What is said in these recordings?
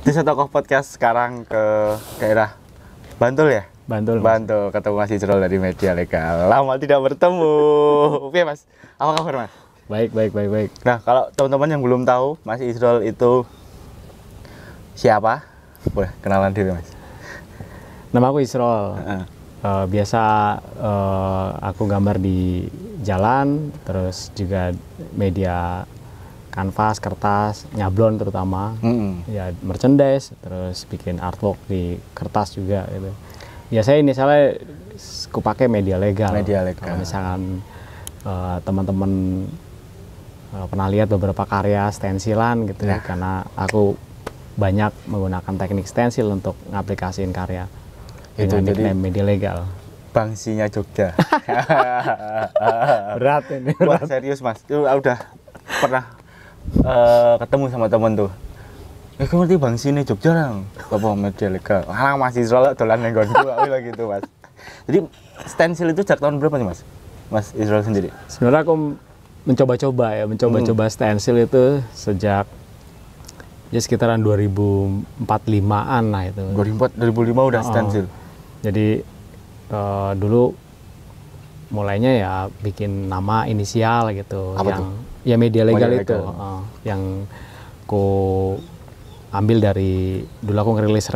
Desa Tokoh Podcast sekarang ke daerah Bantul ya? Bantul. Bantul, ketemu Mas Ijrol dari Media Legal. Lama tidak bertemu. Oke Mas, apa kabar Mas? Baik. Nah, kalau teman-teman yang belum tahu, Mas Ijrol itu siapa? Boleh kenalan diri Mas. Nama aku Isrol. Biasa aku gambar di jalan, terus juga media kanvas, kertas, nyablon terutama, ya merchandise, terus bikin artwork di kertas juga gitu. Biasanya inisialnya aku pakai Media Legal. Kalau misalkan teman-teman pernah lihat beberapa karya stensilan gitu ya, karena aku banyak menggunakan teknik stensil untuk ngaplikasiin karya Itu dengan jadi nickname Media Legal. Bangsinya Jogja. Berat ini. Wah serius Mas, itu udah pernah ketemu sama temen tuh. Kamu ngerti Bangsinya Jogja lang? Apa Media Legal? Ah Mas Ijrol dolan nang nggonku aku lagi gitu Mas. Jadi stensil itu sejak tahun berapa nih Mas? Mas Ijrol sendiri? Sebenarnya aku mencoba stensil itu sejak ya sekitaran 2045-an lah itu. 2005 udah stensil. Jadi dulu mulainya ya bikin nama inisial gitu. Apa yang tuh? Ya Media Legal Media itu. Legal. Yang aku ambil dari dulu aku ngerilis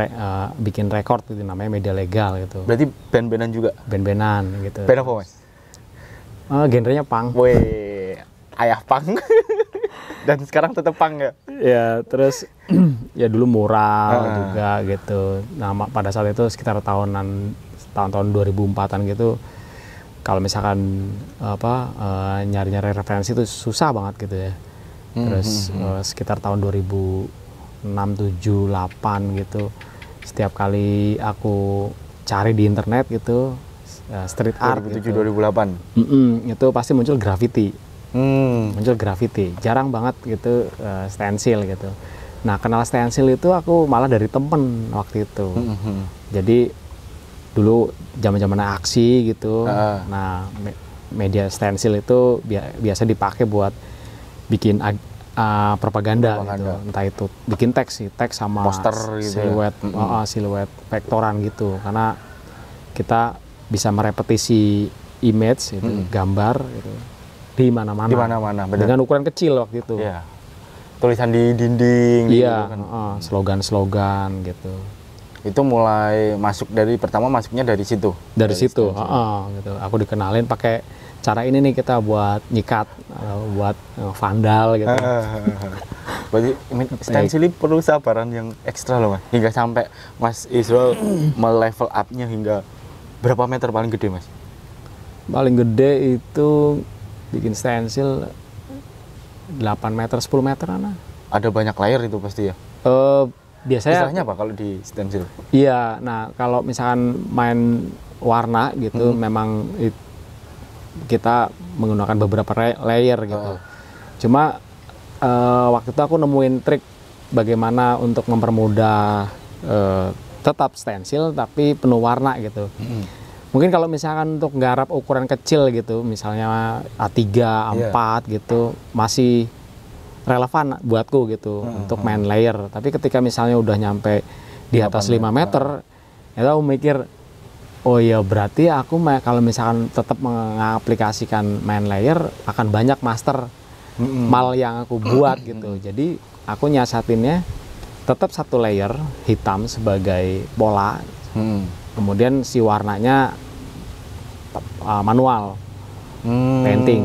bikin record itu namanya Media Legal gitu. Berarti band-bandan juga? Band-bandan gitu. Band apa Mas? Genrenya punk. Weh, ayah punk. Dan sekarang tetap punk ya? Ya terus ya dulu mural juga gitu. Nah pada saat itu sekitar tahun 2004-an gitu, kalau misalkan nyari-nyari referensi itu susah banget gitu ya. Terus sekitar tahun 2006, 7, 8 gitu, setiap kali aku cari di internet gitu street art 2007, gitu, 2008 itu pasti muncul graffiti. Jarang banget gitu stensil gitu. Nah kenal stensil itu aku malah dari temen waktu itu. Jadi dulu zaman-zaman aksi gitu. Nah media stensil itu biasa dipakai buat bikin propaganda gitu. Entah itu bikin teks sama poster gitu, siluet vektoran gitu. Karena kita bisa merepetisi image gitu, gambar gitu, di mana-mana dengan ukuran kecil waktu itu. Iya. Tulisan di dinding. Iya, gitu kan. slogan-slogan gitu. Itu mulai masuknya dari situ. Dari situ, gitu. Aku dikenalin pakai cara ini nih, kita buat nyikat, buat vandal gitu. Berarti stensil perlu sabaran yang ekstra loh Mas. Hingga sampai Mas Ijrol melevel up-nya hingga berapa meter paling gede Mas? Paling gede itu bikin stensil 8 meter, 10 meter ana. Ada banyak layer itu pasti ya? Biasanya istilahnya apa kalau di stensil? Iya, nah kalau misalkan main warna gitu, memang kita menggunakan beberapa layer gitu. Cuma waktu itu aku nemuin trik bagaimana untuk mempermudah tetap stensil tapi penuh warna gitu. Mungkin kalau misalkan untuk nggarap ukuran kecil gitu, misalnya A3, A4 gitu, masih relevan buatku gitu untuk main layer. Tapi ketika misalnya udah nyampe di atas 5 meter, itu aku mikir, oh iya berarti aku kalau misalkan tetap mengaplikasikan main layer, akan banyak master mal yang aku buat gitu. Jadi aku nyasatinnya tetap satu layer hitam sebagai pola, kemudian si warnanya manual, painting,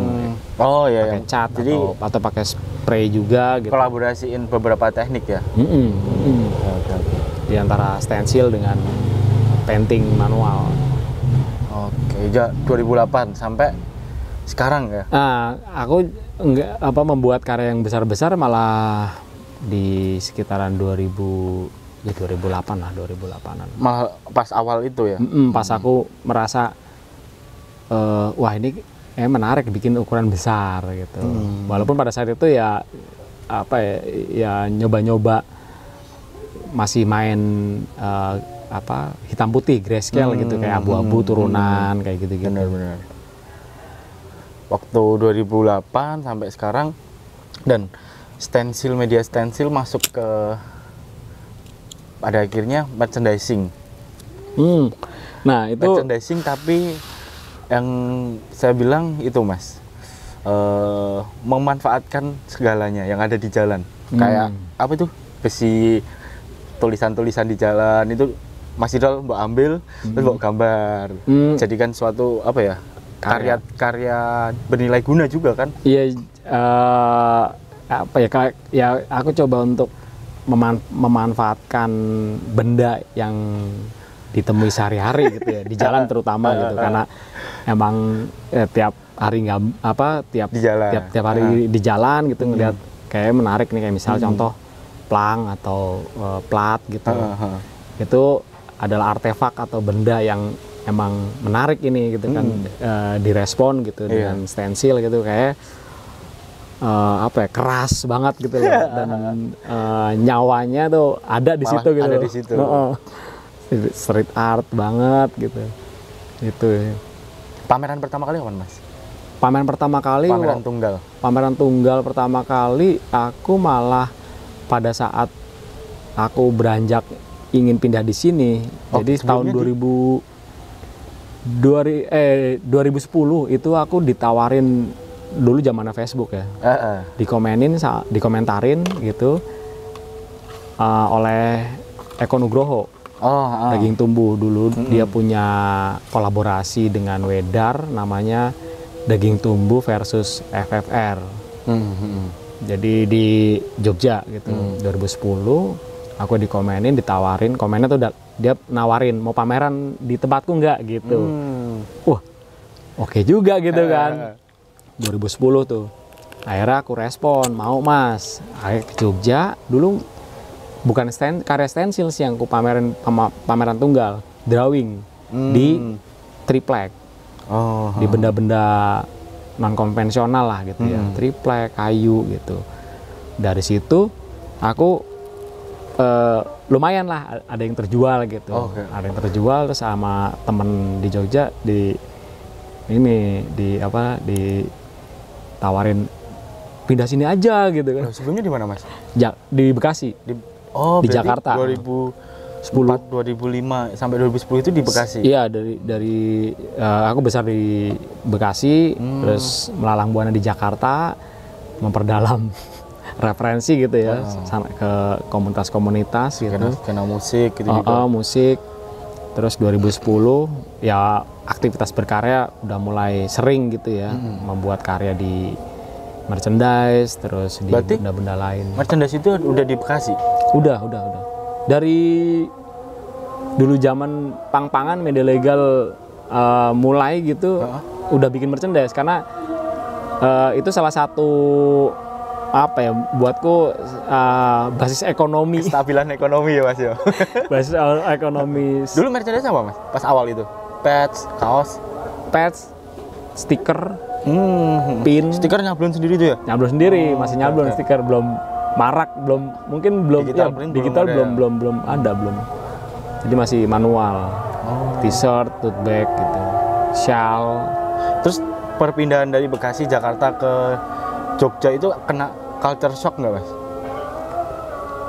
pakai cat, jadi atau pakai spray juga gitu. Kolaborasiin beberapa teknik ya. Di antara stensil dengan painting manual. Oke, 2008 sampai sekarang ya. Nah, aku membuat karya yang besar-besar malah di sekitaran 2008 lah, 2008-an. Malah pas awal itu ya. Pas aku merasa wah ini menarik bikin ukuran besar gitu. Walaupun pada saat itu ya nyoba-nyoba masih main hitam putih grayscale gitu, kayak abu-abu turunan kayak gitu-gitu. Benar-benar. Waktu 2008 sampai sekarang, dan media stensil masuk ke pada akhirnya merchandising. Nah itu Merchandising tapi yang saya bilang itu Mas, memanfaatkan segalanya yang ada di jalan. Kayak apa tuh, besi, tulisan-tulisan di jalan itu Mas Idol mbok ambil terus mbok gambar. Jadikan suatu apa ya, karya bernilai guna juga kan. Iya, apa ya, ya aku coba untuk memanfaatkan benda yang ditemui sehari-hari gitu ya, di jalan terutama gitu, karena emang tiap hari tiap hari di jalan gitu ngeliat kayak menarik nih, kayak misal contoh plang atau plat gitu. Itu adalah artefak atau benda yang emang menarik ini gitu kan, direspon gitu dengan stensil gitu, kayak apa ya, keras banget gitu loh, dan nyawanya tuh ada di situ gitu. Ada di situ. Street art banget gitu. Itu. Pameran pertama kali kapan Mas? Pameran pertama kali, pameran tunggal pertama kali aku malah pada saat aku beranjak ingin pindah di sini. Jadi tahun 2010 itu aku ditawarin, dulu zamannya Facebook ya. Dikomentarin gitu oleh Eko Nugroho. Daging Tumbuh dulu. Dia punya kolaborasi dengan Wedar namanya Daging Tumbuh versus FFR. Jadi di Jogja gitu. 2010 aku dikomenin, ditawarin. Komennya tuh dia nawarin mau pameran di tempatku nggak gitu. Wah, oke juga gitu kan. 2010 tuh. Akhirnya aku respon, mau Mas. Akhirnya ke Jogja. Dulu bukan karya stensil sih yang aku pameran tunggal, drawing di triplek, di benda-benda non konvensional lah gitu ya, triplek, kayu gitu. Dari situ aku lumayan lah ada yang terjual gitu, ada yang terjual. Terus sama temen di Jogja ditawarin pindah sini aja gitu kan. Sebelumnya di mana Mas? Di Bekasi. Di Jakarta. 2005 sampai 2010 itu di Bekasi. Iya, dari aku besar di Bekasi, terus melalang buana di Jakarta, memperdalam referensi gitu ya, ke komunitas-komunitas gitu. Skena musik gitu juga. Musik. Terus 2010 ya aktivitas berkarya udah mulai sering gitu ya, membuat karya di merchandise, terus di benda-benda lain. Merchandise itu udah di Bekasi? Udah. Dari dulu zaman pang-pangan media legal mulai gitu, udah bikin merchandise, karena itu salah satu apa ya, buatku basis ekonomi. Kestabilan ekonomi ya Mas ya. Basis ekonomi. Dulu merchandise apa Mas? Pas awal itu? Patch, stiker. Pin. Stiker nyablon sendiri tuh ya? Nyablon sendiri, masih nyablon. Stiker belum marak, digital belum ada. Jadi masih manual. T-shirt, tote bag gitu, shawl. Terus perpindahan dari Bekasi, Jakarta ke Jogja itu kena culture shock nggak Mas?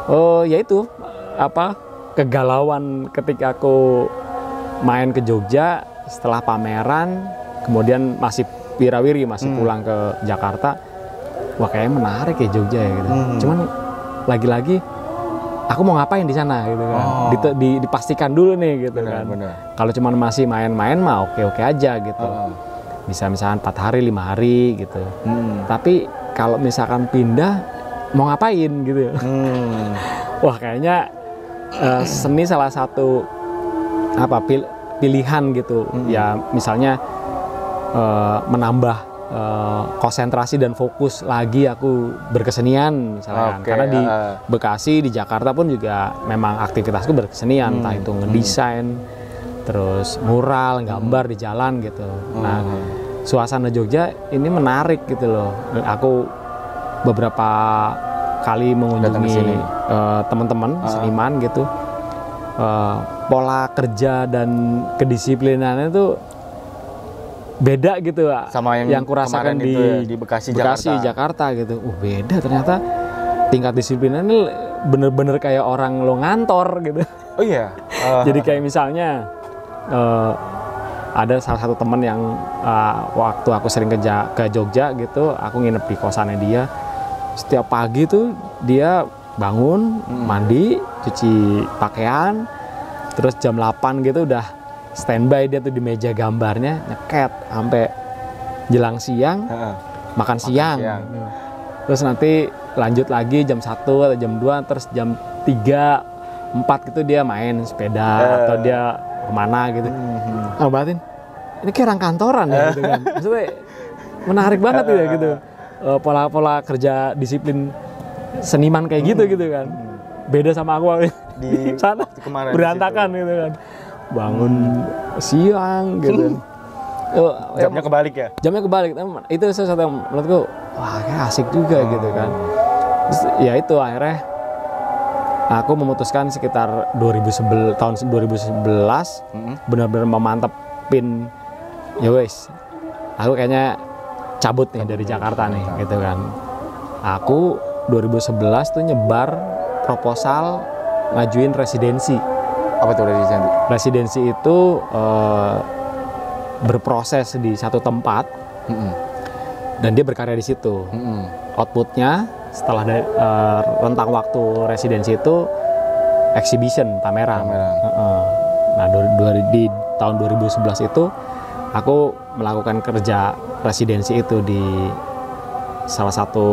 Oh ya itu kegalauan ketika aku main ke Jogja setelah pameran, kemudian masih wirawiri pulang ke Jakarta. Wah, kayaknya menarik ya Jogja ya gitu. Cuman lagi-lagi aku mau ngapain di sana gitu kan. Dipastikan dulu nih gitu kan. Kalau cuman masih main-main mah oke-oke aja gitu. Bisa misalkan 4 hari, 5 hari gitu. Tapi kalau misalkan pindah mau ngapain gitu. Wah, kayaknya seni salah satu pilihan gitu. Ya misalnya menambah konsentrasi dan fokus lagi aku berkesenian misalnya. Karena di Bekasi, di Jakarta pun juga memang aktivitasku berkesenian, entah itu ngedesain, terus mural, gambar di jalan gitu. Nah, suasana Jogja ini menarik gitu loh. Aku beberapa kali mengunjungi teman-teman seniman gitu. Pola kerja dan kedisiplinannya itu beda gitu sama yang kurasakan di Bekasi, Jakarta gitu. Beda ternyata, tingkat disiplinnya ini bener-bener kayak orang lo ngantor gitu. Oh iya. Jadi kayak misalnya ada salah satu temen yang waktu aku sering ke Jogja gitu, aku nginep di kosannya dia. Setiap pagi tuh dia bangun, mandi, cuci pakaian, terus jam 8 gitu udah standby dia tuh di meja gambarnya, nyeket sampai jelang siang, makan siang. Terus nanti lanjut lagi jam 1 atau jam 2, terus jam 3, 4 gitu dia main sepeda atau dia kemana gitu. Batin, ini kayak orang kantoran ya gitu kan. Maksudnya menarik banget ya gitu. Pola-pola kerja disiplin seniman kayak gitu kan. Beda sama aku di sana berantakan gitu kan. Bangun siang gitu. Jamnya kebalik ya? Jamnya kebalik. Itu sesuatu yang menurutku wah kayak asik juga gitu kan. Terus, ya itu akhirnya aku memutuskan sekitar tahun 2011 benar-benar memantepin ya wes. Aku kayaknya cabut nih dari Jakarta nih gitu kan. Aku 2011 tuh nyebar proposal ngajuin residensi. Apa tuh residensi? Residensi itu berproses di satu tempat dan dia berkarya di situ. Outputnya setelah rentang waktu residensi itu exhibition, pameran. Nah di tahun 2011 itu aku melakukan kerja residensi itu di salah satu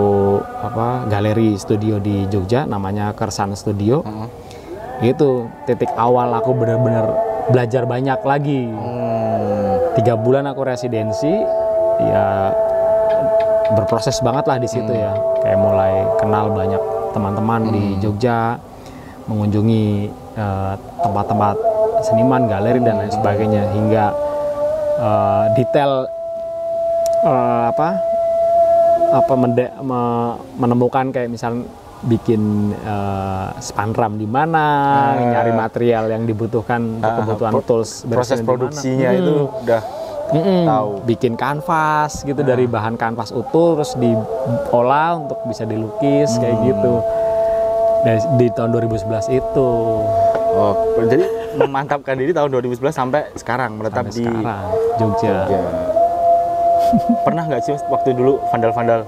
galeri studio di Jogja namanya Kersan Studio. Itu titik awal aku benar-benar belajar banyak lagi. 3 bulan aku residensi, ya berproses banget lah di situ ya. Kayak mulai kenal banyak teman-teman di Jogja, mengunjungi tempat-tempat seniman, galeri dan lain sebagainya, hingga detail menemukan kayak misal bikin spandram di mana, nyari material yang dibutuhkan untuk kebutuhan tools, proses produksinya itu udah tahu. Bikin kanvas gitu dari bahan kanvas utuh terus diolah untuk bisa dilukis kayak gitu. Di tahun 2011 itu. Oh, jadi memantapkan diri tahun 2011 sampai sekarang menetap di Jogja. Pernah nggak sih waktu dulu vandal-vandal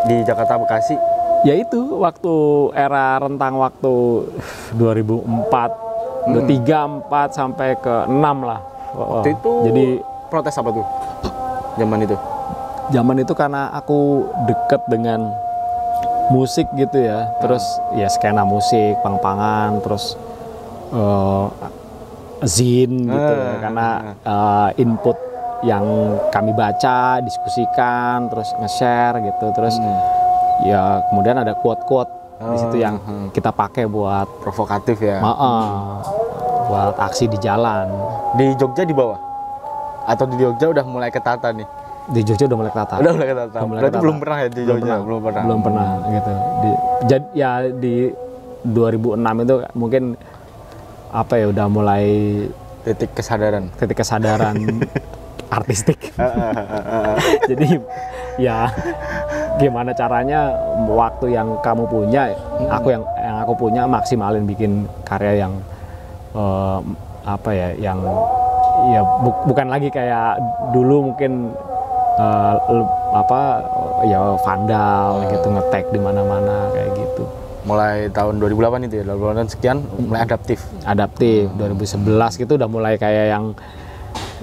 di Jakarta, Bekasi? Ya itu waktu era rentang waktu 2004, 3, 4 sampai ke 6 lah. Waktu itu jadi protes apa tuh? Zaman itu? Zaman itu karena aku deket dengan musik gitu ya. Terus ya skena musik, pang-pangan, terus zin gitu ya. Karena input yang kami baca, diskusikan, terus nge-share gitu. Terus ya kemudian ada quote-quote di situ yang kita pakai buat provokatif ya. Buat aksi di jalan. Di Jogja di bawah? Atau di Jogja udah mulai ketata nih? Di Jogja udah mulai ketata. Udah mulai ketata. Berarti belum pernah ya di Jogja? Belum pernah gitu. Di 2006 itu mungkin udah mulai titik kesadaran artistik. Jadi ya gimana caranya waktu yang kamu punya, yang aku punya maksimalin bikin karya yang bukan lagi kayak dulu mungkin vandal gitu, nge-tag di mana-mana kayak gitu. Mulai tahun 2008 itu ya, 2008 sekian mulai adaptif. 2011 gitu udah mulai kayak yang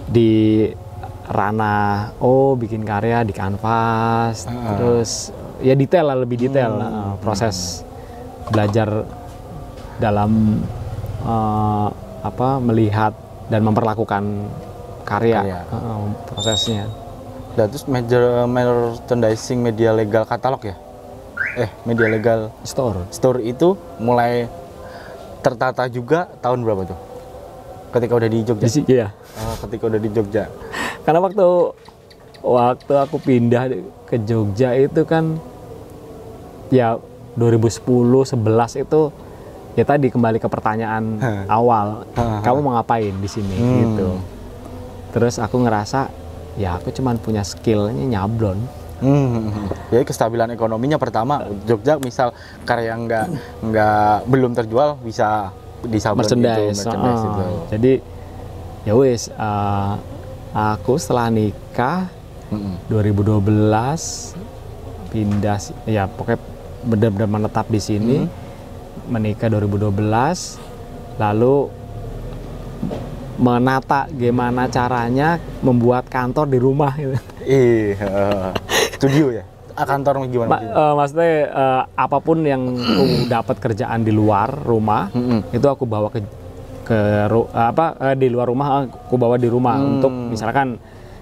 di ranah bikin karya di kanvas, terus ya detail lah, lebih detail proses belajar dalam melihat dan memperlakukan karya. Prosesnya. Dan terus merchandising media legal katalog ya? Media legal store itu mulai tertata juga tahun berapa tuh? Ketika udah di Jogja? Iya. Ketika udah di Jogja. Karena waktu aku pindah ke Jogja itu kan ya 2010-11 itu ya tadi kembali ke pertanyaan awal, kamu mau ngapain di sini gitu. Terus aku ngerasa ya aku cuman punya skillnya nyablon. Jadi kestabilan ekonominya pertama, Jogja misal karya belum terjual bisa disablon merchandise, itu. Jadi ya wis, aku setelah nikah 2012 pindah, ya pokoknya benar-benar menetap di sini, menikah 2012, lalu menata gimana caranya membuat kantor di rumah gitu. Studio ya? Kantor gimana? Maksudnya apapun yang aku dapat kerjaan di luar rumah, itu aku bawa di luar rumah, aku bawa di rumah untuk misalkan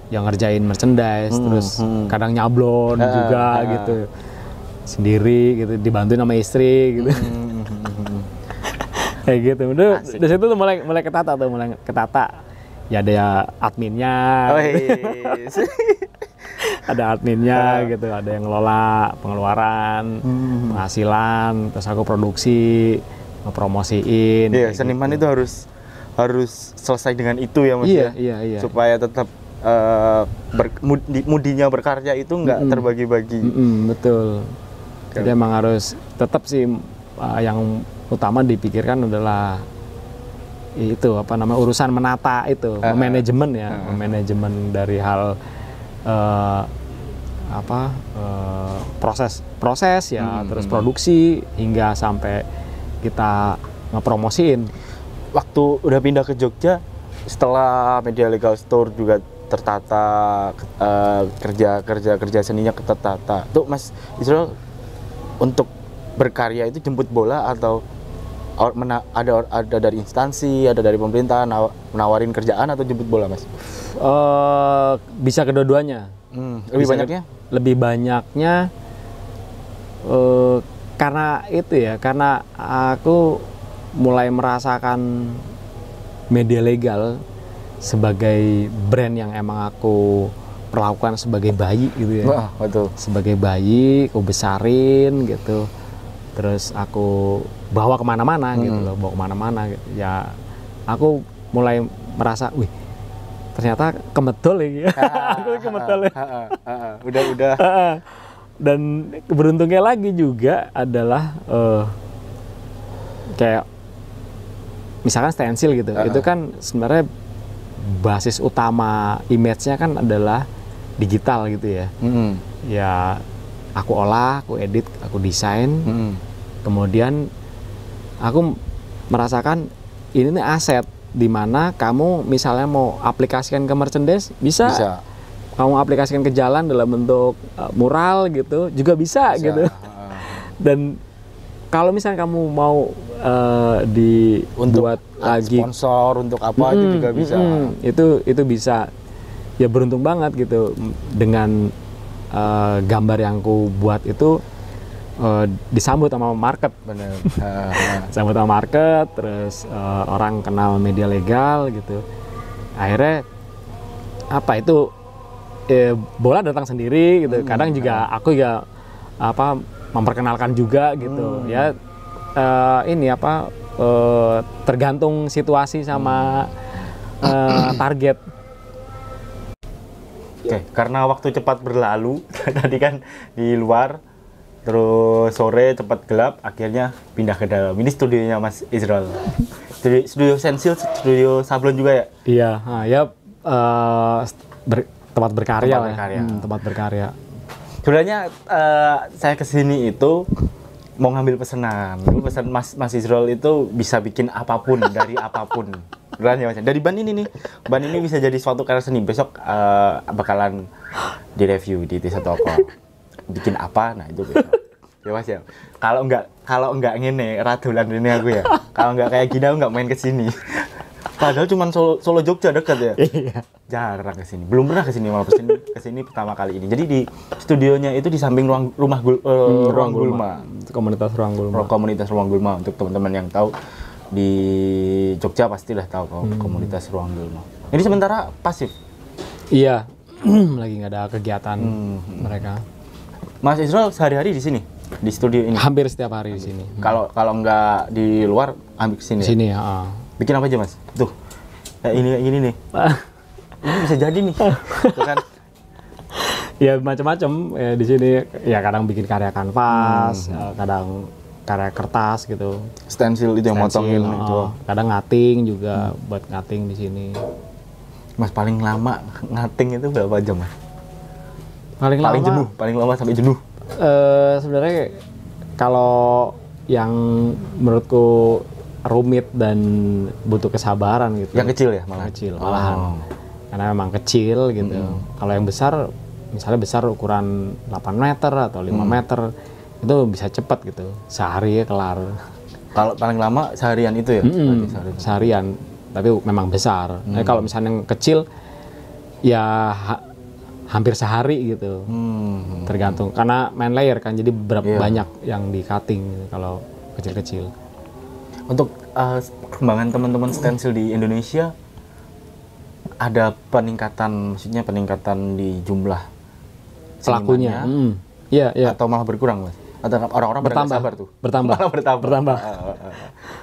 yang ngerjain merchandise, terus kadang nyablon juga gitu, sendiri gitu, dibantuin sama istri gitu. Kayak gitu. Udah dari situ tuh mulai ketata. Ya ada adminnya. Ada adminnya gitu, ada yang ngelola pengeluaran, penghasilan, terus aku produksi, ngepromosiin. Iya, seniman itu harus selesai dengan itu ya Mas ya. Iya. Supaya tetap mudinya berkarya itu nggak terbagi-bagi. Betul. Jadi emang harus tetap sih yang utama dipikirkan adalah itu urusan menata itu, manajemen ya, manajemen dari hal proses ya, terus produksi hingga sampai kita ngepromosiin. Waktu udah pindah ke Jogja, setelah Media Legal Store juga tertata, kerja seninya tertata. Tuh Mas Israel untuk berkarya itu jemput bola atau ada dari instansi, ada dari pemerintah menawarin kerjaan atau jemput bola Mas? Bisa kedua-duanya. Lebih banyaknya karena itu ya, karena aku mulai merasakan media legal sebagai brand yang emang aku perlakukan sebagai bayi gitu ya. Betul. Sebagai bayi, aku besarin gitu. Terus aku bawa kemana-mana gitu loh, gitu. Ya aku mulai merasa, wih ternyata kemedol ya. Aku kemedol ya. Udah. Dan beruntungnya lagi juga adalah kayak misalkan stensil gitu, itu kan sebenarnya basis utama image-nya kan adalah digital gitu ya. Ya aku olah, aku edit, aku desain, kemudian aku merasakan ini nih aset di mana kamu misalnya mau aplikasikan ke merchandise bisa. Kamu aplikasikan ke jalan dalam bentuk mural gitu juga bisa. Gitu. Dan kalau misalnya kamu mau dibuat lagi sponsor untuk apa itu juga bisa. Itu bisa. Ya beruntung banget gitu dengan gambar yang aku buat itu disambut sama market. Bener. Disambut sama market, terus orang kenal media legal gitu. Akhirnya bola datang sendiri gitu. Kadang juga aku ya memperkenalkan juga gitu. Ya tergantung situasi sama target. Oke, karena waktu cepat berlalu, tadi kan di luar, terus sore cepat gelap, akhirnya pindah ke dalam. Ini studionya Mas Israel. Studio Sensil, studio sablon juga ya? Iya, tempat berkarya. Tempat berkarya. Sebenarnya saya kesini itu mau ngambil pesanan. Pesan Mas Israel itu bisa bikin apapun dari apapun. Beneran ya Mas. Dari ban ini nih. Ban ini bisa jadi suatu karya seni. Besok bakalan direview di Tisa Toko. Bikin apa? Nah, itu besok. Ya Mas ya. Kalau enggak ngene radulan ini aku ya. Kalau enggak kayak gini aku enggak main ke sini. Padahal cuma Solo Jogja dekat ya. Iya. Jarang ke sini. Belum pernah ke sini, malah ke sini pertama kali ini. Jadi di studionya itu di samping ruang Gulma. Komunitas Ruang Gulma. Komunitas Ruang Gulma, untuk teman-teman yang tahu di Jogja pastilah tahu komunitas Ruang Gulma. Ini sementara pasif. Iya. Lagi nggak ada kegiatan mereka. Mas Israel sehari-hari di sini, di studio ini. Hampir setiap hari di sini. Kalau nggak di luar, ambil ke sini. Sini ya. Bikin apa aja Mas? Tuh. Kayak ini nih. Ini bisa jadi nih. Tuh kan. Ya macam-macam ya, di sini ya kadang bikin karya kanvas, kadang karya kertas gitu. Stensil itu yang motongin itu. Kadang ngating juga buat ngating di sini. Mas paling lama ngating itu berapa jam, Mas? Paling jenuh, paling lama sampai jenuh. Sebenarnya kalau yang menurutku rumit dan butuh kesabaran gitu. Yang kecil ya malah? Kecil malahan. Karena memang kecil gitu. Kalau yang besar, misalnya besar ukuran 8 meter atau 5 meter, itu bisa cepat gitu. Sehari ya kelar. Kalau paling lama seharian itu ya? Seharian, tapi memang besar. Kalau misalnya yang kecil, ya hampir sehari gitu. Tergantung. Karena main layer kan, jadi banyak yang di cutting gitu, kalau kecil-kecil. Untuk perkembangan teman-teman stensil di Indonesia, ada peningkatan, maksudnya peningkatan di jumlah pelakunya? Iya. Atau malah berkurang, Mas? Atau orang-orang pada sabar tuh? Bertambah.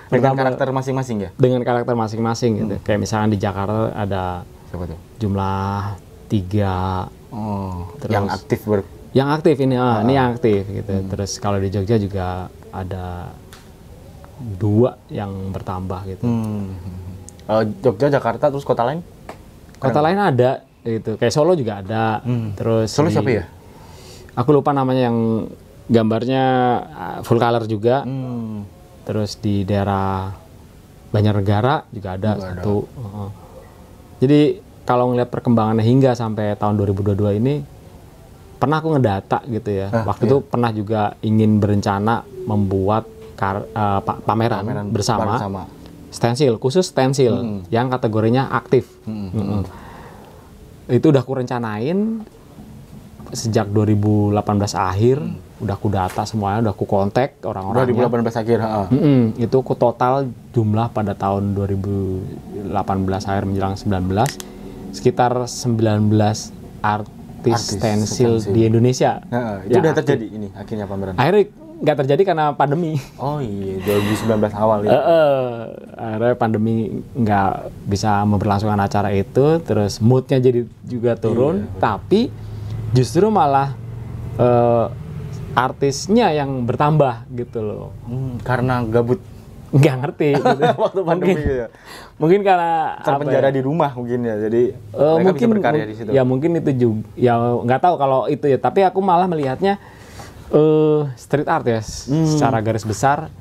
Dengan karakter masing-masing ya? Dengan karakter masing-masing gitu. Kayak misalkan di Jakarta ada siapa tuh? Jumlah 3. Terus yang aktif yang aktif ini, ini yang aktif gitu. Terus kalau di Jogja juga ada 2 yang bertambah gitu. Jogja, Jakarta, terus kota lain? Kota lain ada gitu. Kayak Solo juga ada. Terus Solo siapa ya? Aku lupa namanya, yang gambarnya full color juga. Terus di daerah Banjarnegara juga ada satu. Jadi kalau ngeliat perkembangannya hingga sampai tahun 2022 ini, pernah aku ngedata gitu ya. Waktu itu pernah juga ingin berencana membuat pameran bersama. Stensil, khusus stensil yang kategorinya aktif. Itu udah aku rencanain sejak 2018 akhir, udah aku data semuanya, udah aku kontak orang-orangnya. 2018 akhir, itu aku total jumlah pada tahun 2018 akhir menjelang 19, sekitar 19 artis stensil di Indonesia. Itu udah terjadi ini akhirnya pameran? Akhirnya nggak terjadi karena pandemi. Oh iya, 2019 awal ya. Akhirnya pandemi nggak bisa memberlangsungkan acara itu, terus moodnya jadi juga turun, tapi justru malah artisnya yang bertambah gitu loh. Karena gabut. Nggak ngerti gitu. Waktu pandemi ya. Mungkin karena terpenjara di rumah mungkin ya, jadi mereka mungkin bisa berkarya di situ. Ya mungkin itu juga, ya nggak tahu kalau itu ya. Tapi aku malah melihatnya street art ya, secara garis besar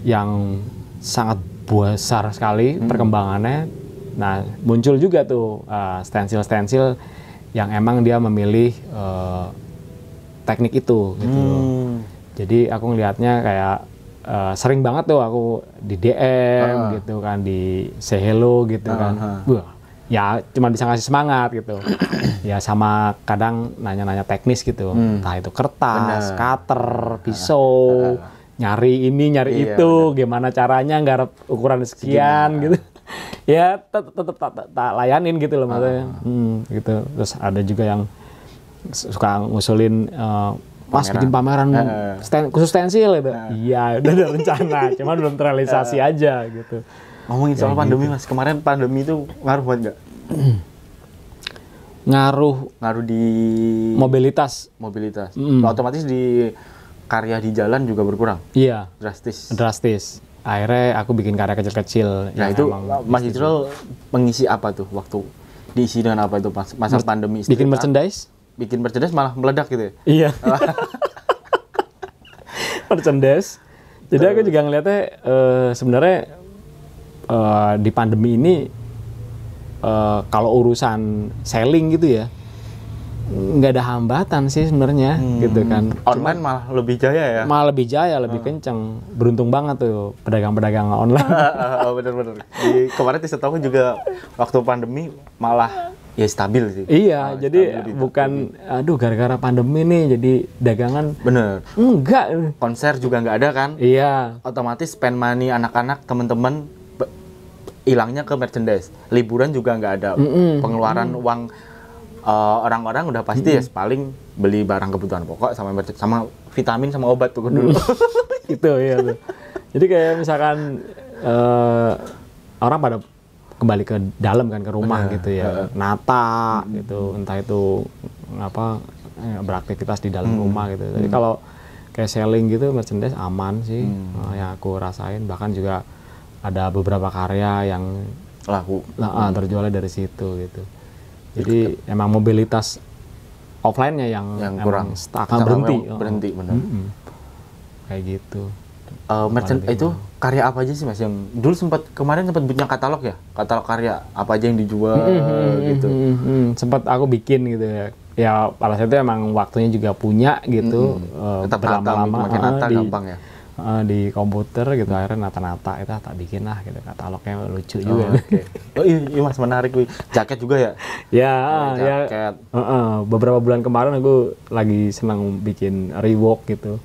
yang sangat besar sekali perkembangannya. Nah muncul juga tuh stensil-stensil yang emang dia memilih teknik itu gitu. Jadi aku ngelihatnya kayak sering banget tuh aku di DM gitu kan, di say hello gitu kan. Ya cuma bisa ngasih semangat gitu. Ya sama kadang nanya-nanya teknis gitu. Entah itu kertas, cutter, pisau, nyari ini, nyari itu, gimana caranya nggarap ukuran sekian gitu. Ya tetap tak layanin gitu loh maksudnya. Gitu. Terus ada juga yang suka ngusulin Mas bikin pameran khusus stensil gitu. Iya, udah ada rencana, cuma belum terrealisasi aja gitu. Ngomongin soal pandemi, Mas. Kemarin pandemi itu ngaruh banget nggak? Ngaruh di mobilitas. Otomatis di karya di jalan juga berkurang. Iya. Drastis. Akhirnya aku bikin karya kecil-kecil. Nah itu Mas Ijrul mengisi apa tuh waktu diisi dengan apa itu masa pandemi? Bikin merchandise. Bikin merchandise malah meledak gitu ya? Iya. Merchandise. Jadi aku juga ngeliatnya sebenarnya di pandemi ini kalau urusan selling gitu ya nggak ada hambatan sih sebenarnya gitu kan. Online malah lebih jaya ya? Malah lebih jaya, lebih kenceng. Beruntung banget tuh pedagang-pedagang online. Bener-bener. Kemarin di setahu juga waktu pandemi malah ya stabil sih. Iya, jadi bukan aduh gara-gara pandemi nih jadi dagangan. Bener. Enggak. Konser juga nggak ada kan? Iya. Otomatis spend money anak-anak, teman-teman hilangnya ke merchandise. Liburan juga nggak ada. Pengeluaran uang orang-orang udah pasti ya paling beli barang kebutuhan pokok sama vitamin sama obat tuh dulu. Itu ya tuh. Jadi kayak misalkan orang pada kembali ke dalam kan, ke rumah gitu ya. Nata gitu, entah itu beraktivitas di dalam rumah gitu. Jadi kalau kayak selling gitu merchandise aman sih yang aku rasain, bahkan juga ada beberapa karya yang laku terjualnya dari situ gitu. Jadi emang mobilitas offline-nya yang kurang berhenti benar. Kayak gitu. Merchant itu karya apa aja sih Mas yang dulu kemarin sempat punya katalog ya? Katalog karya apa aja yang dijual gitu. Sempat aku bikin gitu ya. Ya pada saat itu emang waktunya juga punya gitu. Berlama-lama makin nata gampang ya. Di komputer gitu, akhirnya nata-nata itu tak bikin lah gitu, katalognya lucu juga. Oh iya Mas, menarik wih. Jaket juga ya? Jaket. Beberapa bulan kemarin aku lagi senang bikin rework gitu.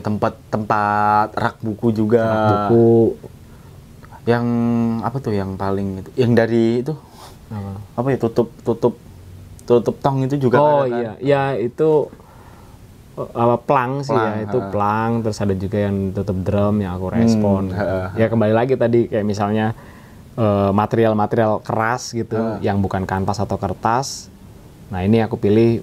Tempat rak buku juga. Rak buku. Yang apa tuh yang paling itu? Yang dari itu apa ya, tutup tong itu juga ada kan? Iya, ya itu plang sih ya, itu plang. Terus ada juga yang tutup drum yang aku respon. Ya kembali lagi tadi kayak misalnya material-material keras gitu, yang bukan kanvas atau kertas. Nah ini aku pilih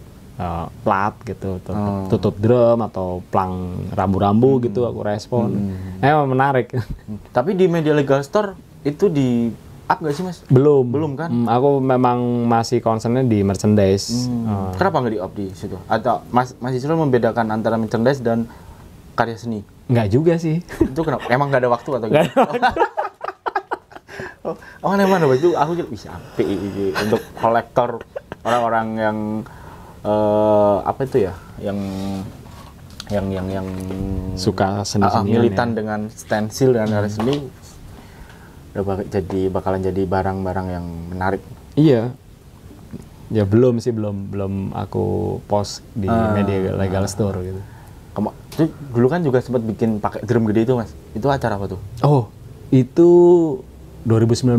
plat gitu, tutup drum atau plang rambu-rambu gitu aku respon. Emang menarik. Tapi di Media Legal Store itu di up nggak sih Mas? Belum kan? Aku memang masih concernnya di merchandise. Kenapa nggak di up di situ? Atau Mas Isrul membedakan antara merchandise dan karya seni? Nggak juga sih. Itu kenapa? Emang nggak ada waktu atau gimana? Mana itu aku juga bisa apik untuk kolektor, orang-orang yang apa itu ya, yang suka seni-senian militan ya, dengan stensil dan karya seni. Bakalan jadi barang-barang yang menarik. Iya. Ya belum aku post di Media Legal Store gitu. Dulu kan juga sempat bikin pakai drum gede itu Mas. Itu acara apa tuh? Oh, itu 2019.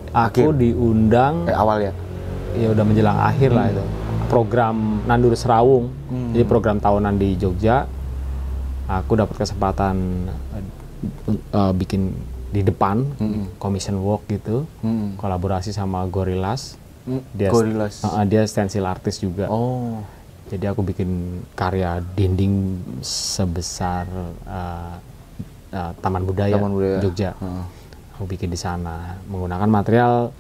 Aku diundang awal ya. Ya udah menjelang akhir lah itu. Program Nandur Serawung. Jadi program tahunan di Jogja. Aku dapat kesempatan bikin di depan, commission work gitu, kolaborasi sama Gorillaz. Dia stencil artis juga. Jadi aku bikin karya dinding sebesar Taman Budaya Jogja. Aku bikin di sana menggunakan material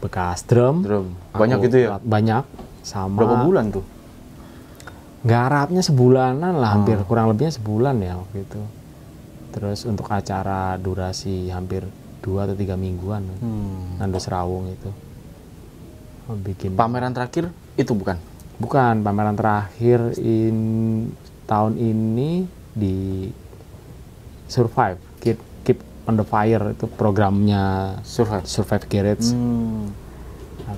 bekas drum. Banyak gitu ya? Banyak. Sama. Berapa bulan tuh? Garapnya sebulanan lah, hampir kurang lebihnya sebulan ya waktu itu. Terus untuk acara durasi hampir 2 atau 3 mingguan, Nandur Serawung itu. Bikin pameran terakhir itu bukan? Bukan, pameran terakhir tahun ini di Survive, Keep on the Fire, itu programnya Survive Garage.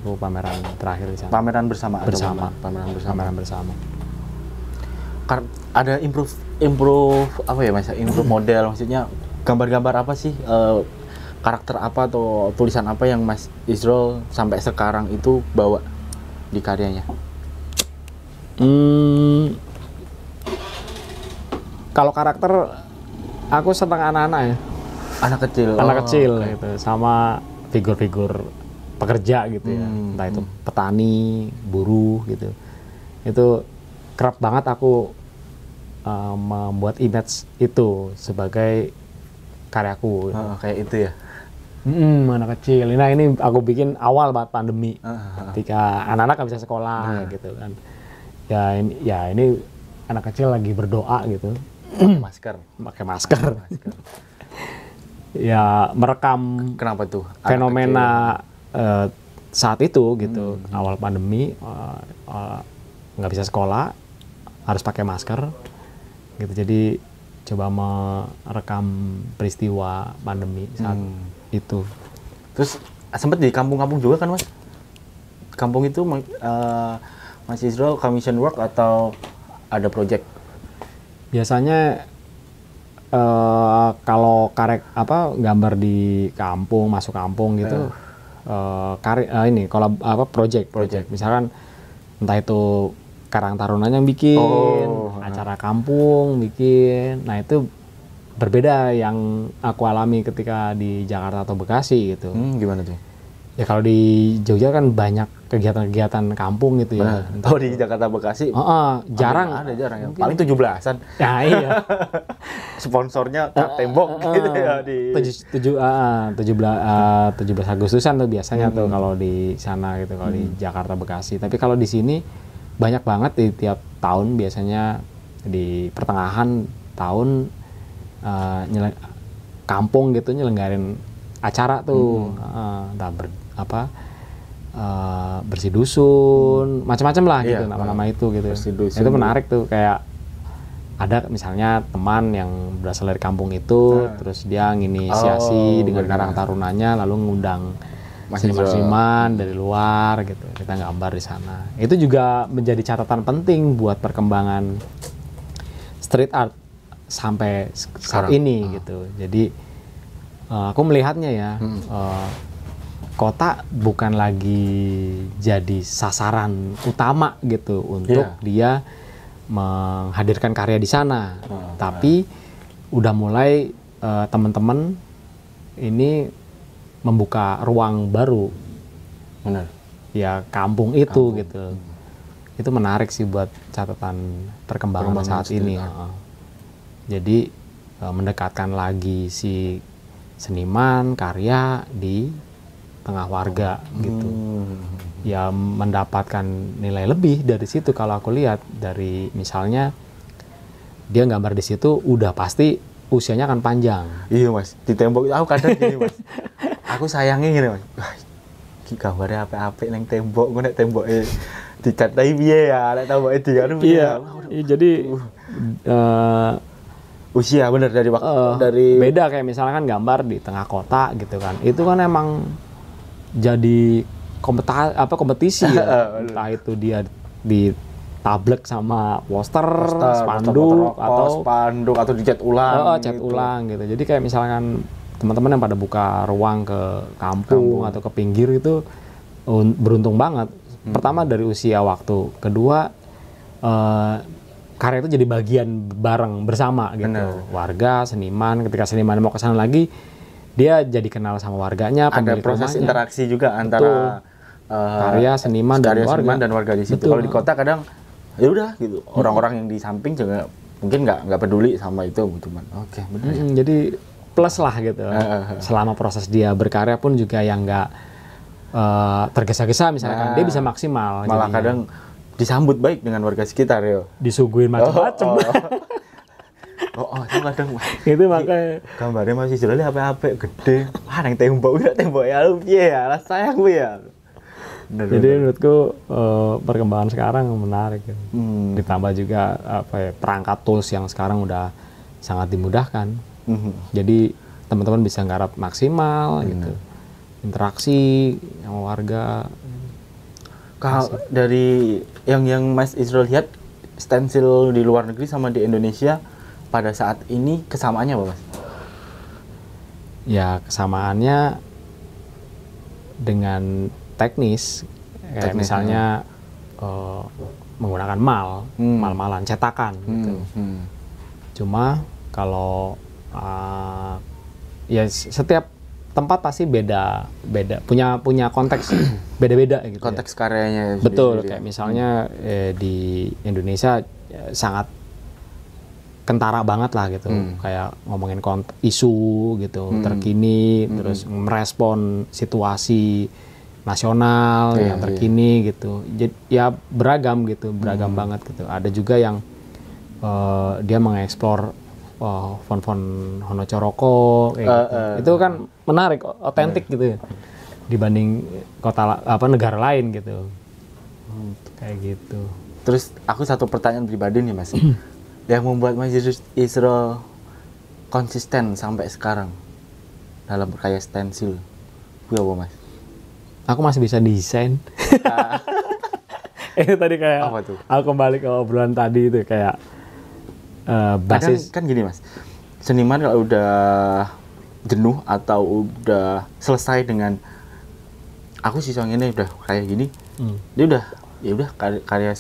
Aku pameran terakhir di sana. Pameran bersama. Pameran bersama. Ada improve apa ya Mas? Improve model, maksudnya gambar-gambar apa sih? Karakter apa atau tulisan apa yang Mas Isrul sampai sekarang itu bawa di karyanya? Kalau karakter aku senang anak-anak ya. Anak kecil gitu, sama figur-figur pekerja gitu ya. Entah itu petani, buruh gitu. Itu kerap banget aku membuat image itu sebagai karyaku. Kayak itu ya? Anak kecil. Nah ini aku bikin awal banget pandemi, ketika anak-anak nggak bisa sekolah gitu kan. Ya ini anak kecil lagi berdoa gitu. Pakai masker. Ya merekam. Kenapa tuh? Fenomena saat itu gitu, awal pandemi nggak bisa sekolah, harus pakai masker. Gitu, jadi coba merekam peristiwa pandemi saat itu. Terus sempat di kampung-kampung juga kan Mas? Kampung itu Mas Isrul commission work atau ada project? Biasanya kalau gambar di kampung, masuk kampung gitu, project. Misalkan entah itu Karang Taruna yang bikin, acara kampung bikin. Nah itu berbeda yang aku alami ketika di Jakarta atau Bekasi gitu. Gimana tuh? Ya kalau di Jogja kan banyak kegiatan-kegiatan kampung gitu ya. Oh di Jakarta Bekasi Jarang. ada jarang ya. Paling 17-an. Ya iya. Sponsornya tembok gitu ya di 17 Agustusan tuh biasanya tuh kalau di sana gitu, kalau di Jakarta Bekasi. Tapi kalau di sini banyak banget di tiap tahun, biasanya di pertengahan tahun kampung gitu nyelenggarin acara tuh. Bersih dusun, macam-macam lah gitu nama-nama itu gitu. Itu menarik tuh, kayak ada misalnya teman yang berasal dari kampung itu, terus dia nginisiasi dengan Karang Tarunanya, lalu ngundang seniman-seniman dari luar gitu, kita gambar di sana. Itu juga menjadi catatan penting buat perkembangan street art sampai saat ini gitu. Jadi aku melihatnya ya, kota bukan lagi jadi sasaran utama gitu untuk dia menghadirkan karya di sana, tapi udah mulai teman-teman ini membuka ruang baru. Benar. Ya kampung itu gitu. Itu menarik sih buat catatan perkembangan saat ini. Jadi mendekatkan lagi si seniman karya di tengah warga gitu. Ya mendapatkan nilai lebih dari situ kalau aku lihat. Dari misalnya dia gambar di situ udah pasti usianya akan panjang. Iya mas, di tembok aku kadang gini mas. Aku sayangnya gini mas. Wah, gambarnya apik-apik neng tembok, gue nek temboknya dicat piye ya, nek temboknya digaru piye. Iya. Jadi usia bener dari waktu dari beda kayak misalkan gambar di tengah kota gitu kan. Itu kan emang jadi kompetisi ya. Entah itu dia ditablek sama poster spanduk atau dicat ulang cat ulang gitu. Jadi kayak misalkan teman-teman yang pada buka ruang ke kampung atau ke pinggir itu beruntung banget. Pertama dari usia waktu, kedua karya itu jadi bagian bareng bersama gitu. Warga, seniman, ketika seniman mau ke sana lagi, dia jadi kenal sama warganya, ada proses rumahnya. Interaksi juga antara karya seniman dan warga di situ. Kalau di kota kadang ya udah gitu, orang-orang yang di samping juga mungkin nggak peduli sama itu, cuman benar. Jadi plus lah gitu. Selama proses dia berkarya pun juga yang nggak tergesa-gesa misalkan, dia bisa maksimal. Malah jadinya kadang disambut baik dengan warga sekitar ya. Disuguhin macam-macam. Itu kadang itu makanya gambarnya masih jelas apa-apa gede. Nang tembok ya lu piye ya, sayang gue ya. Jadi menurutku perkembangan sekarang menarik. Ditambah juga perangkat tools yang sekarang udah sangat dimudahkan. Jadi teman-teman bisa nggarap maksimal gitu. Interaksi sama warga. Kalau dari yang Mas Israel lihat stensil di luar negeri sama di Indonesia pada saat ini kesamaannya apa Mas? Ya kesamaannya dengan teknis kayak misalnya menggunakan mal-malan, cetakan gitu. Cuma kalau ya setiap tempat pasti beda punya konteks beda-beda gitu. Konteks karyanya betul kayak misalnya di Indonesia sangat kentara banget lah gitu, kayak ngomongin isu gitu terkini, terus merespon situasi nasional yang terkini gitu. Jadi ya beragam banget gitu. Ada juga yang dia mengeksplor font-font Honocoroko gitu. Itu kan menarik, otentik gitu ya, dibanding negara lain gitu. Kayak gitu. Terus aku satu pertanyaan pribadi nih Mas. Yang membuat Mas Israel konsisten sampai sekarang dalam berkarya stensil, itu apa Mas? Aku masih bisa desain. Itu tadi kayak apa tuh? Aku kembali ke obrolan tadi itu kayak basis. Kan gini Mas, seniman kalau udah jenuh atau udah selesai dengan aku sih soalnya ini udah kayak gini, dia udah karya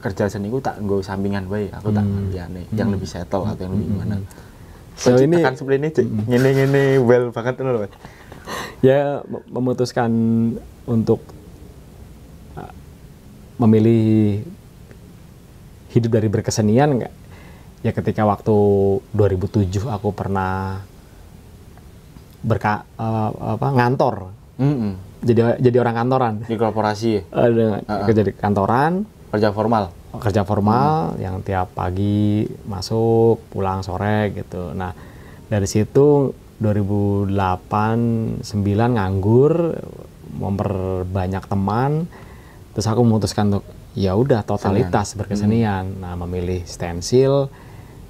kerja seniku tak nggo sampingan bae, aku tak liyane yang lebih settle atau yang lebih gimana. So ini tekan seperti ini ngene well banget loh. Ya memutuskan untuk memilih hidup dari berkesenian nggak? Ya ketika waktu 2007 aku pernah ngantor. Jadi orang kantoran. Di korporasi. Jadi kantoran. Kerja formal yang tiap pagi masuk, pulang sore gitu. Nah, dari situ 2008-9 nganggur, memperbanyak teman. Terus aku memutuskan untuk ya udah totalitas berkesenian. Nah, memilih stensil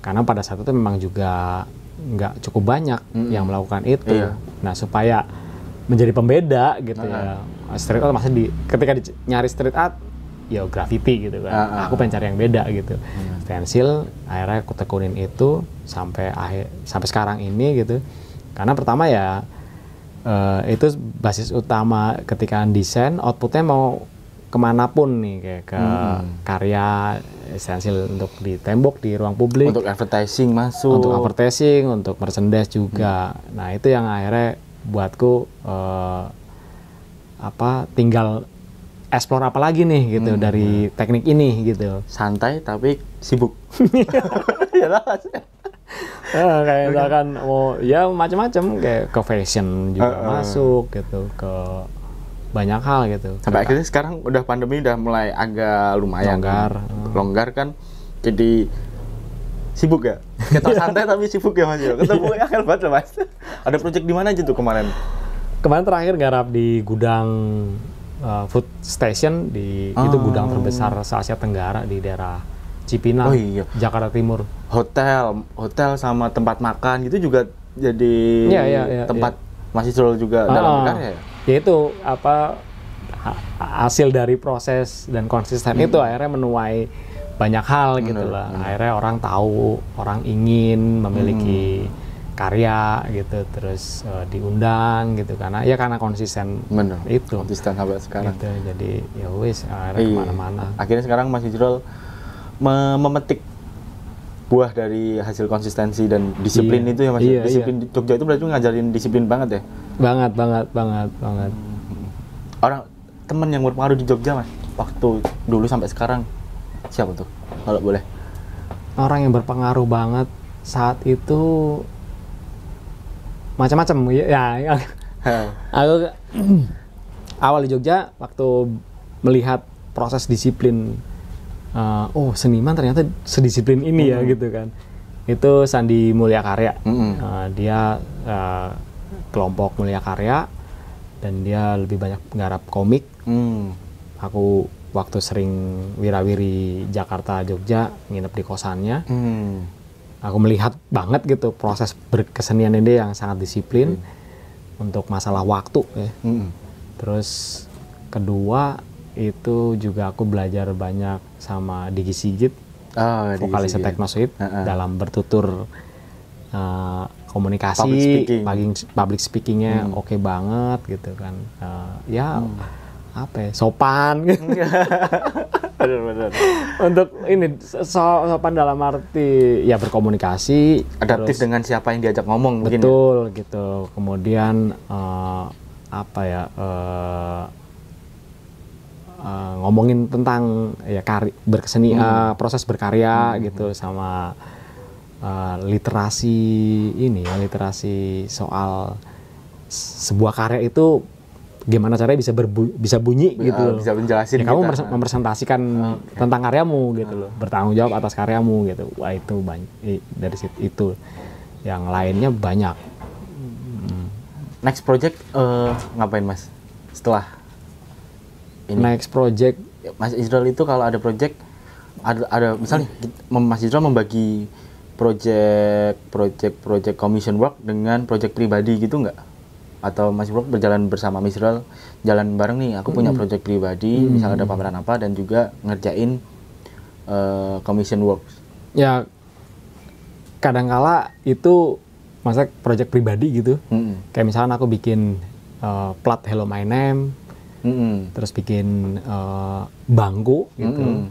karena pada saat itu memang juga nggak cukup banyak yang melakukan itu. Nah, supaya menjadi pembeda gitu ya. Street art masih ketika nyari street art ya graffiti gitu kan. Aku pengen cari yang beda gitu. Stensil akhirnya aku tekunin itu sampai sekarang ini gitu. Karena pertama ya itu basis utama ketika desain, outputnya mau kemanapun nih, kayak ke karya stensil untuk di tembok, di ruang publik, untuk advertising masuk, untuk merchandise juga. Nah itu yang akhirnya buatku tinggal explore apa lagi nih gitu dari teknik ini gitu. Santai tapi sibuk. Kayak misalkan ya macam-macam, kayak ke fashion juga masuk gitu, ke banyak hal gitu. Sampai akhirnya sekarang udah pandemi udah mulai agak lumayan longgar kan, jadi sibuk ya. Kita santai tapi sibuk ya Mas. Ketemu ya kan banget Mas. Ada project di mana aja tuh kemarin? Kemarin terakhir garap di gudang food station itu gudang terbesar se-Asia Tenggara di daerah Cipinang, Jakarta Timur. Hotel sama tempat makan gitu juga jadi tempat Mas Ijrol juga dalam karya ya? Ya itu hasil dari proses dan konsisten itu akhirnya menuai banyak hal gitu lah. Akhirnya orang tahu, orang ingin memiliki karya gitu, terus diundang gitu karena konsisten. Itu konsisten sampai sekarang gitu. Jadi ya wis akhirnya kemana-mana. Akhirnya sekarang Mas Ijrol memetik buah dari hasil konsistensi dan disiplin itu ya Mas. Disiplin Jogja itu berarti ngajarin disiplin banget ya? Banget. Orang teman yang berpengaruh di Jogja Mas waktu dulu sampai sekarang siapa tuh kalau boleh? Orang yang berpengaruh banget saat itu macam-macam ya. Aku awal di Jogja waktu melihat proses disiplin, seniman ternyata sedisiplin ini ya gitu kan. Itu Sandi Mulya Karya. Dia kelompok Mulya Karya dan dia lebih banyak menggarap komik. Aku waktu sering wirawiri Jakarta Jogja nginep di kosannya. Aku melihat banget gitu proses berkesenian dia yang sangat disiplin untuk masalah waktu ya. Terus kedua itu juga aku belajar banyak sama Digi Sigit, vokalis Teknosuit, dalam bertutur komunikasi, public speakingnya oke banget gitu kan. Sopan gitu. Benar. Untuk ini sopan dalam arti ya berkomunikasi, adaptif dengan siapa yang diajak ngomong. Betul gitu. Kemudian ngomongin tentang ya proses berkarya gitu, sama literasi soal sebuah karya itu gimana caranya bisa bunyi gitu. Bisa menjelasin. Ya, kamu merepresentasikan tentang karyamu gitu loh, bertanggung jawab atas karyamu gitu. Wah itu banyak dari situ itu. Yang lainnya banyak. Next project ngapain Mas? Setelah ini. Next project Mas Ijrol itu kalau ada project ada misalnya Mas Ijrol membagi project commission work dengan project pribadi gitu nggak? Atau Mas Ijrol berjalan bersama Mas Ijrol, jalan bareng nih, aku punya project pribadi, misalnya ada pameran apa, dan juga ngerjain commission work. Ya, kadangkala itu masa project pribadi gitu. Kayak misalnya aku bikin plat Hello My Name, terus bikin bangku gitu,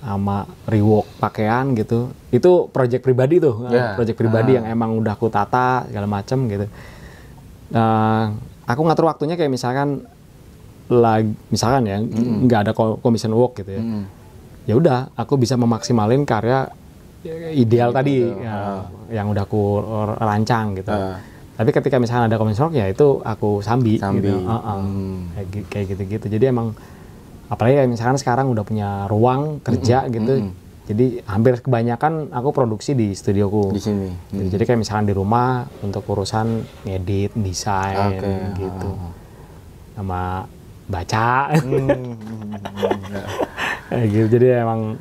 sama rework pakaian gitu. Itu project pribadi tuh, project pribadi yang emang udah aku tata segala macem gitu. aku ngatur waktunya kayak misalkan ya nggak ada commission work gitu ya. Ya udah, aku bisa memaksimalin karya ideal tadi yang udah aku rancang gitu. Tapi ketika misalkan ada commission work ya itu aku sambi. Gitu. Kayak gitu-gitu. Jadi emang apalagi kayak misalkan sekarang udah punya ruang kerja gitu. Jadi hampir kebanyakan aku produksi di studioku. Di sini. Jadi kayak misalkan di rumah untuk urusan ngedit, desain gitu. Sama baca. Gitu. Jadi emang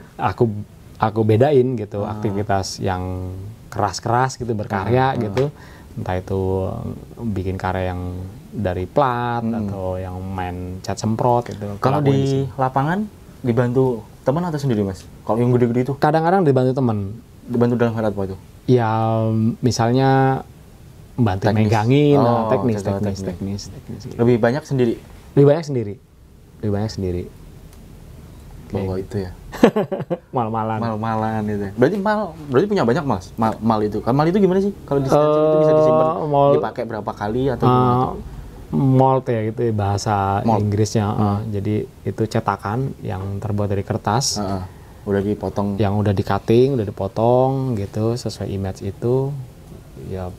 aku bedain gitu aktivitas yang keras-keras gitu berkarya gitu. Entah itu bikin karya yang dari plat atau yang main cat semprot gitu. Kalau di lapangan dibantu teman atau sendiri, Mas? Kalau yang gede-gede itu? Kadang-kadang dibantu teman. Dibantu dalam hal apa itu? Ya misalnya bantu megangin, teknis. Gitu. Lebih banyak sendiri? Lebih banyak sendiri. Bawa itu ya? Mal-malan. Mal-malan itu. Berarti punya banyak, Mas? Mal itu. Kan mal itu gimana sih? Kalau di stencil itu bisa disimpan, dipakai berapa kali atau gimana? Mold ya gitu bahasa Inggrisnya. Jadi itu cetakan yang terbuat dari kertas. Udah dipotong. Yang udah di-cutting, udah dipotong gitu sesuai image itu. Ya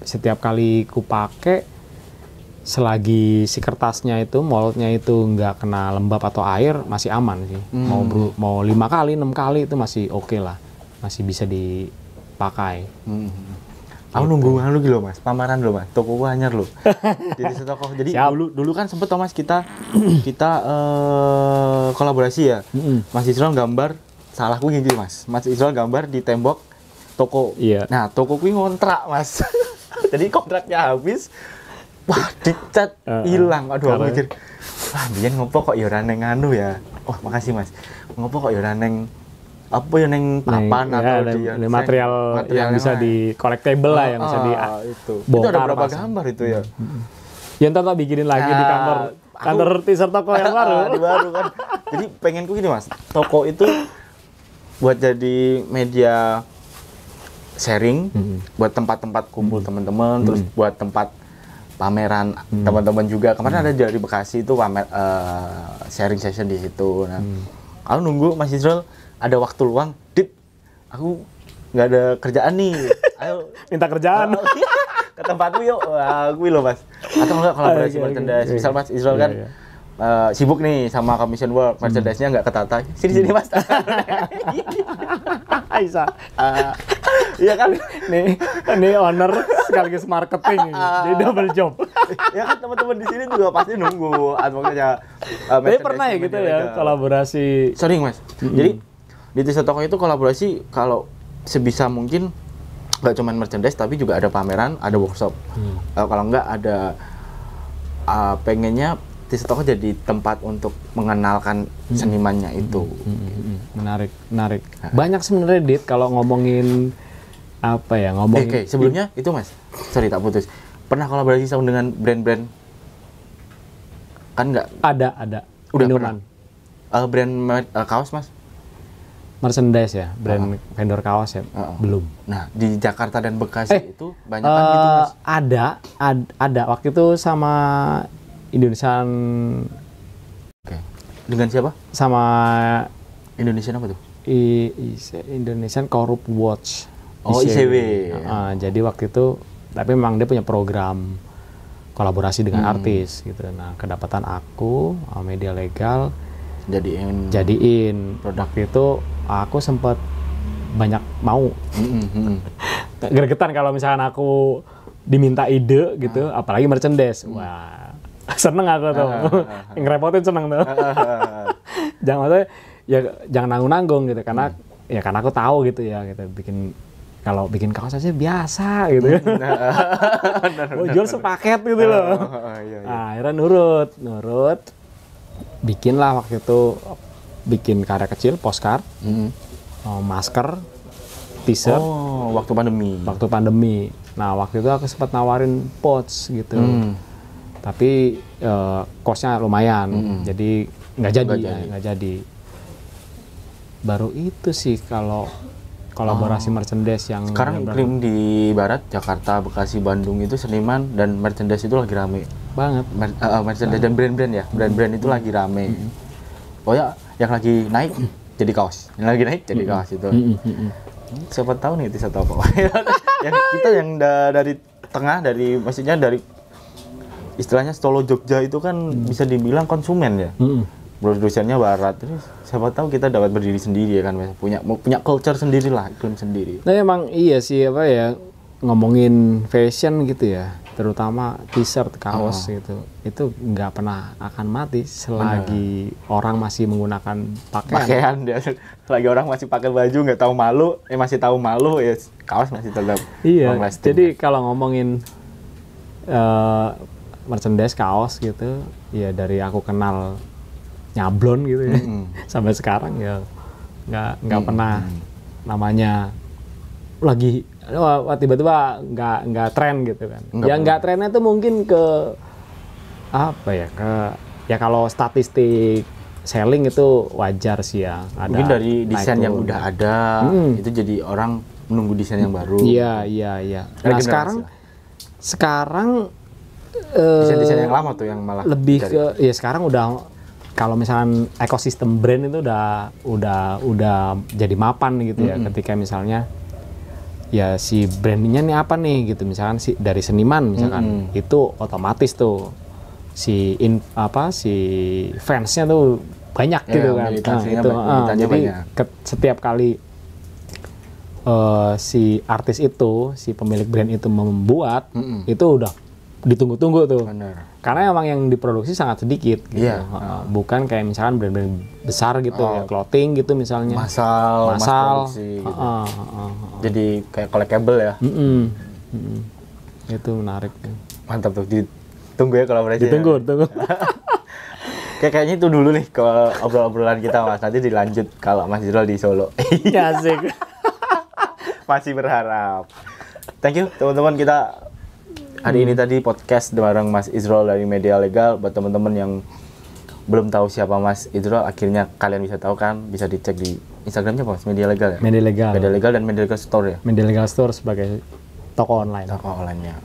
setiap kali ku pakai selagi si kertasnya itu, moldnya itu nggak kena lembab atau air, masih aman sih. Mau 5 kali, 6 kali itu masih oke lah. Masih bisa dipakai. Aku nunggu gitu loh, Mas, pameran loh, Mas, toko anyar loh. Jadi setoko. Jadi dulu kan sempet Mas kita kolaborasi ya. Mas Israel gambar, salahku gini Mas. Mas Israel gambar di tembok toko. Iya. Nah, tokoku ngontrak, Mas. Jadi kontraknya habis. Wah, dicat hilang. Aduh, aku mikir, wah, biyen ngopo kok ya ora neng anu ya. Wah, makasih, Mas. Ngopo kok ya ora neng apa ya neng papan atau di material yang bisa di collectible lah, yang bisa di itu bongkar. Ada berapa gambar itu ya? Ya ntar tak bikinin lagi di kantor teaser toko yang baru. Baru kan. Jadi pengenku gini, Mas, toko itu buat jadi media sharing, buat tempat-tempat kumpul teman-teman, terus buat tempat pameran teman-teman juga. Kemarin ada dari Bekasi itu pamer sharing session di situ. Nah, aku nunggu Mas Israel ada waktu luang, Dit, aku nggak ada kerjaan nih, ayo minta kerjaan ke tempatku yuk, aku loh Mas. Atau enggak kolaborasi merchandise, misal Mas Israel kan sibuk nih sama commission work, merchandise-nya nggak ketata, sini Mas. Aisyah, iya kan? Nih owner sekaligus marketing, jadi double job. Ya kan teman-teman di sini juga pasti nunggu, maksudnya. Tapi pernah ya gitu ya kolaborasi? Sering, Mas. Jadi di Teaser Toko itu kolaborasi kalau sebisa mungkin nggak cuma merchandise tapi juga ada pameran, ada workshop. Kalau nggak ada pengennya Teaser Toko jadi tempat untuk mengenalkan senimannya itu. Menarik. Banyak sebenarnya Dit kalau ngomongin apa ya, ngomongin. Sebelumnya itu Mas, sorry tak putus. Pernah kolaborasi sama dengan brand-brand? Kan nggak? Ada. Udah minuman. Pernah? Brand kaos Mas? Merchandise ya, brand vendor kaos ya, belum. Nah, di Jakarta dan Bekasi itu banyak kan gitu, Mas? Ada. Waktu itu sama Indonesian. Oke. Dengan siapa? Sama Indonesian apa tuh? Indonesian Corrupt Watch. ICW. Jadi waktu itu, tapi memang dia punya program kolaborasi dengan artis gitu. Nah, kedapatan aku media legal jadiin produk itu. Aku sempat banyak mau gregetan kalau misalkan aku diminta ide gitu, apalagi merchandise. Wah, seneng aku tuh, ngerepotin seneng tuh. Jangan nanggung-nanggung gitu, karena aku tahu gitu ya, gitu kalau bikin kaos aja biasa gitu ya. Mau jual sepaket gitu loh. Nah, akhirnya nurut. Bikinlah waktu itu, bikin karya kecil, postcard, masker, t-shirt. Waktu pandemi. Nah, waktu itu aku sempat nawarin pouch gitu. Tapi cost-nya lumayan. Jadi nggak jadi. Baru itu sih kalau kolaborasi merchandise yang Sekarang benar-benar iklim di barat, Jakarta, Bekasi, Bandung itu seniman dan merchandise itu lagi rame. banget. Merchandise dan brand-brand ya, brand-brand itu lagi rame. Pokoknya yang lagi naik jadi kaos, yang lagi naik jadi kaos itu. Siapa tahu nih, bisa tahu apa. Yang kita yang dari tengah, maksudnya dari istilahnya Solo Jogja itu kan bisa dibilang konsumen ya. Produsennya barat, terus siapa tahu kita dapat berdiri sendiri ya kan, punya culture sendiri lah, iklim sendiri. Nah emang iya sih apa ya, ngomongin fashion gitu ya, terutama t-shirt, kaos gitu, itu nggak pernah akan mati selagi orang masih menggunakan pakaian. Dia lagi orang masih pakai baju nggak tahu malu, masih tahu malu ya, kaos masih tetap. Iya. long lasting. Jadi kalau ngomongin merchandise kaos gitu, ya dari aku kenal nyablon gitu ya, sampai sekarang ya nggak pernah namanya lagi wah, tiba-tiba nggak tren gitu kan. Nggak trennya tuh mungkin ke apa ya, ya kalau statistik selling itu wajar sih ya. Ada mungkin dari desain yang turun. udah ada, itu jadi orang menunggu desain yang baru. Iya. Nah sekarang desain-desain yang lama tuh yang malah lebih ke ya sekarang udah, kalau misalkan ekosistem brand itu udah jadi mapan gitu ya. Ketika misalnya ya si brandnya nih apa nih gitu, misalkan dari seniman misalkan, itu otomatis tuh si fansnya tuh banyak gitu kan. Nah, itu jadi setiap kali si artis itu, si pemilik brand itu membuat, itu udah ditunggu-tunggu tuh. Bener. Karena emang yang diproduksi sangat sedikit gitu. Iya. Bukan kayak misalkan brand-brand besar gitu ya, clothing gitu misalnya. Mass produksi gitu. Jadi kayak collectible ya. Itu menarik. Mantap tuh, ditunggu ya kolaborasi. Ditunggu. Kayaknya itu dulu nih ke obrolan kita Mas. Nanti dilanjut kalau Mas Izrol di Solo. Asik. Masih berharap. Thank you teman-teman, kita hari ini tadi podcast bareng Mas Izrol dari Media Legal. Buat teman-teman yang belum tahu siapa Mas Izrol, akhirnya kalian bisa tahu kan, bisa dicek di Instagramnya apa Mas? Media Legal ya? Media Legal. Media Legal dan Media Legal Store ya? Media Legal Store sebagai toko online. Toko online-nya.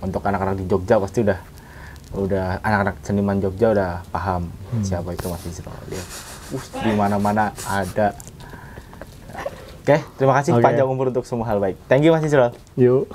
Untuk anak-anak di Jogja pasti udah anak-anak seniman Jogja udah paham siapa itu Mas Izrol. Ya. Di mana-mana ada. Oke, terima kasih panjang umur untuk semua hal baik. Thank you Mas Izrol. Yuk.